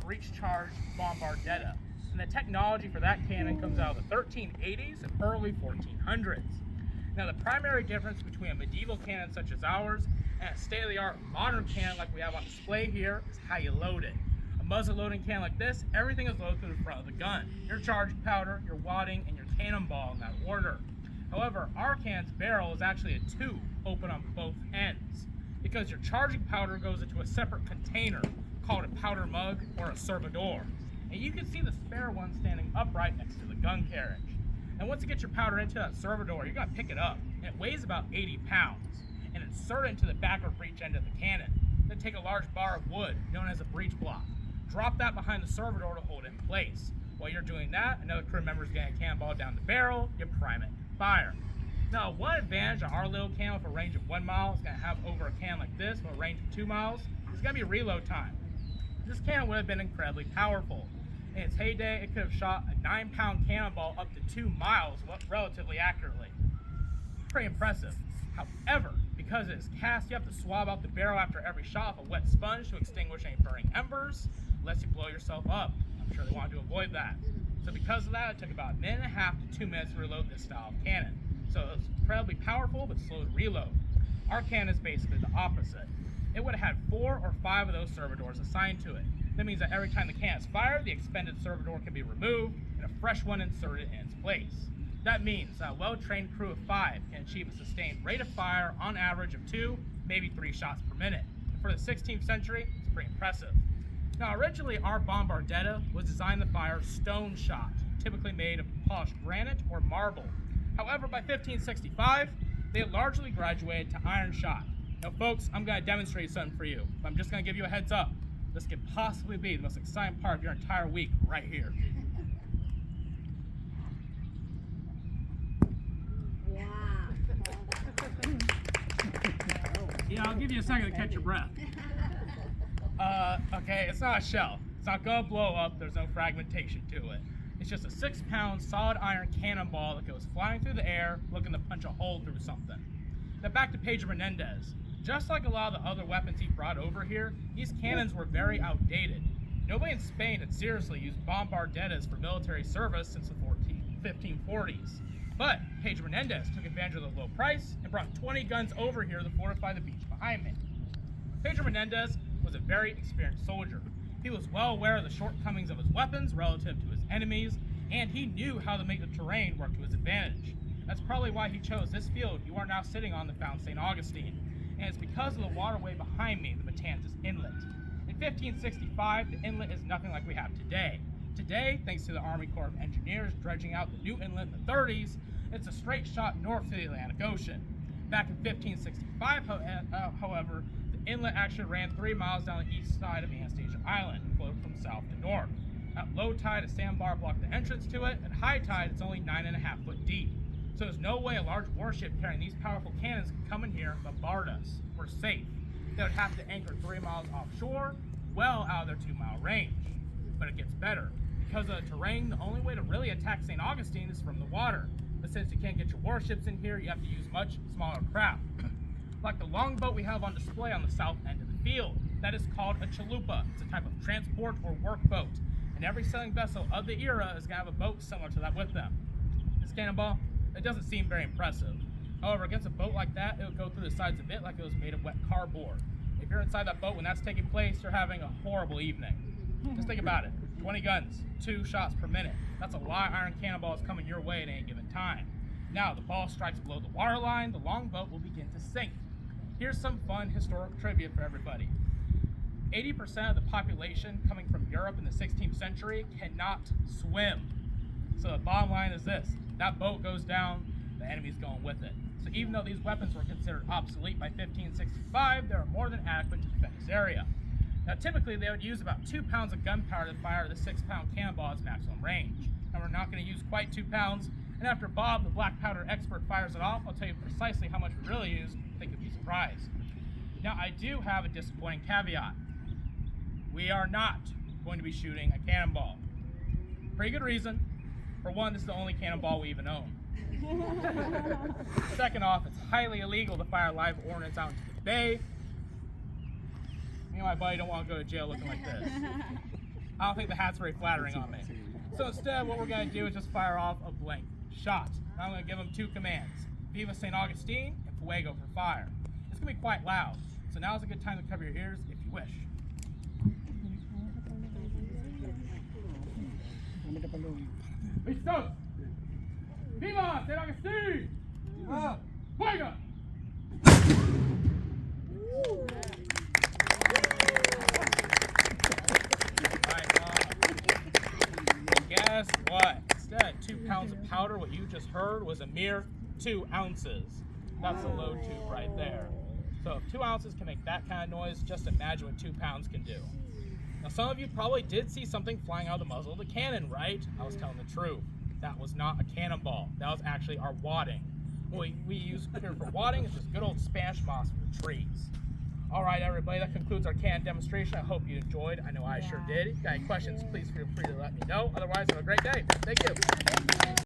breech-charged bombardetta. And the technology for that cannon comes out of the 1380s and early 1400s. Now, the primary difference between a medieval cannon such as ours and a state-of-the-art modern cannon like we have on display here is how you load it. A muzzle loading cannon like this, everything is loaded through the front of the gun. Your charging powder, your wadding, and your cannonball in that order. However, our cannon's barrel is actually a tube open on both ends, because your charging powder goes into a separate container called a powder mug or a servidor. And you can see the spare one standing upright next to the gun carriage. And once you get your powder into that servidor, you're gonna pick it up, and it weighs about 80 pounds, and insert it into the back or breech end of the cannon. Then take a large bar of wood, known as a breech block. Drop that behind the servidor to hold it in place. While you're doing that, another crew member is getting a cannonball down the barrel, you prime it, fire. Now, one advantage of our little cannon with a range of 1 mile is going to have over a cannon like this with a range of 2 miles is going to be reload time. This cannon would have been incredibly powerful. In its heyday, it could have shot a 9-pound cannonball up to 2 miles relatively accurately. Pretty impressive. However, because it is cast, you have to swab out the barrel after every shot with a wet sponge to extinguish any burning embers, unless you blow yourself up. I'm sure they wanted to avoid that. So because of that, it took about 1.5 to 2 minutes to reload this style of cannon. So it was incredibly powerful, but slow to reload. Our cannon is basically the opposite. It would have had 4 or 5 of those servidors assigned to it. That means that every time the cannon is fired, the expended servidor can be removed and a fresh one inserted in its place. That means that a well-trained crew of 5 can achieve a sustained rate of fire on average of 2, maybe 3 shots per minute. And for the 16th century, it's pretty impressive. Now, originally our bombardetta was designed to fire stone shot, typically made of polished granite or marble. However, by 1565, they had largely graduated to iron shot. Now, folks, I'm going to demonstrate something for you, but I'm just going to give you a heads up. This could possibly be the most exciting part of your entire week right here. Wow. Yeah, I'll give you a second to catch your breath. Okay, it's not a shell. It's not gonna blow up. There's no fragmentation to it. It's just a 6-pound solid iron cannonball that goes flying through the air, looking to punch a hole through something. Now back to Pedro Menendez. Just like a lot of the other weapons he brought over here, these cannons were very outdated. Nobody in Spain had seriously used bombardettas for military service since the 1540s. But Pedro Menendez took advantage of the low price and brought 20 guns over here to fortify the beach behind me. Pedro Menendez was a very experienced soldier. He was well aware of the shortcomings of his weapons relative to his enemies, and he knew how to make the terrain work to his advantage. That's probably why he chose this field you are now sitting on that found St. Augustine, and it's because of the waterway behind me, the Matanzas Inlet. In 1565, the inlet is nothing like we have today. Today, thanks to the Army Corps of Engineers dredging out the new inlet in the 30s, it's a straight shot north to the Atlantic Ocean. Back in 1565, however, the inlet actually ran 3 miles down the east side of Anastasia Island and flowed from south to north. At low tide, a sandbar blocked the entrance to it. At high tide, it's only 9.5 foot deep. So there's no way a large warship carrying these powerful cannons could come in here and bombard us. We're safe. They would have to anchor 3 miles offshore, well out of their 2-mile range. But it gets better. Because of the terrain, the only way to really attack St. Augustine is from the water. But since you can't get your warships in here, you have to use much smaller craft. Like the longboat we have on display on the south end of the field. That is called a chalupa. It's a type of transport or workboat. And every sailing vessel of the era is going to have a boat similar to that with them. This cannonball, it doesn't seem very impressive. However, against a boat like that, it would go through the sides of it like it was made of wet cardboard. If you're inside that boat when that's taking place, you're having a horrible evening. Just think about it. 20 guns, 2 shots per minute. That's a lot of iron cannonballs coming your way at any given time. Now, the ball strikes below the waterline, the longboat will begin to sink. Here's some fun historical trivia for everybody. 80% of the population coming from Europe in the 16th century cannot swim. So the bottom line is this: that boat goes down, the enemy's going with it. So even though these weapons were considered obsolete by 1565, they were more than adequate to defend this area. Now typically they would use about 2 pounds of gunpowder to fire the 6-pound cannonball at its maximum range. And we're not going to use quite 2 pounds, and after Bob, the black powder expert, fires it off, I'll tell you precisely how much we really used. I think you'll be surprised. Now I do have a disappointing caveat. We are not going to be shooting a cannonball. Pretty good reason. For one, this is the only cannonball we even own. Second off, it's highly illegal to fire live ordnance out into the bay. Me and my buddy don't want to go to jail looking like this. I don't think the hat's very flattering on me. So instead, what we're going to do is just fire off a blank shot. I'm going to give them 2 commands. Viva St. Augustine and Fuego for fire. It's going to be quite loud, so now's a good time to cover your ears if you wish. Listos! Viva St. Augustine! Viva! Fuego! Guess what? Instead of 2 pounds of powder, what you just heard was a mere 2 ounces. That's a low tube right there. So if 2 ounces can make that kind of noise, just imagine what 2 pounds can do. Now some of you probably did see something flying out of the muzzle of the cannon, right? I was telling the truth. That was not a cannonball. That was actually our wadding. What we use here for wadding is just good old Spanish moss from the trees. Alright everybody, that concludes our cannon demonstration. I hope you enjoyed. I know I sure did. If you got any questions, please feel free to let me know. Otherwise, have a great day. Thank you.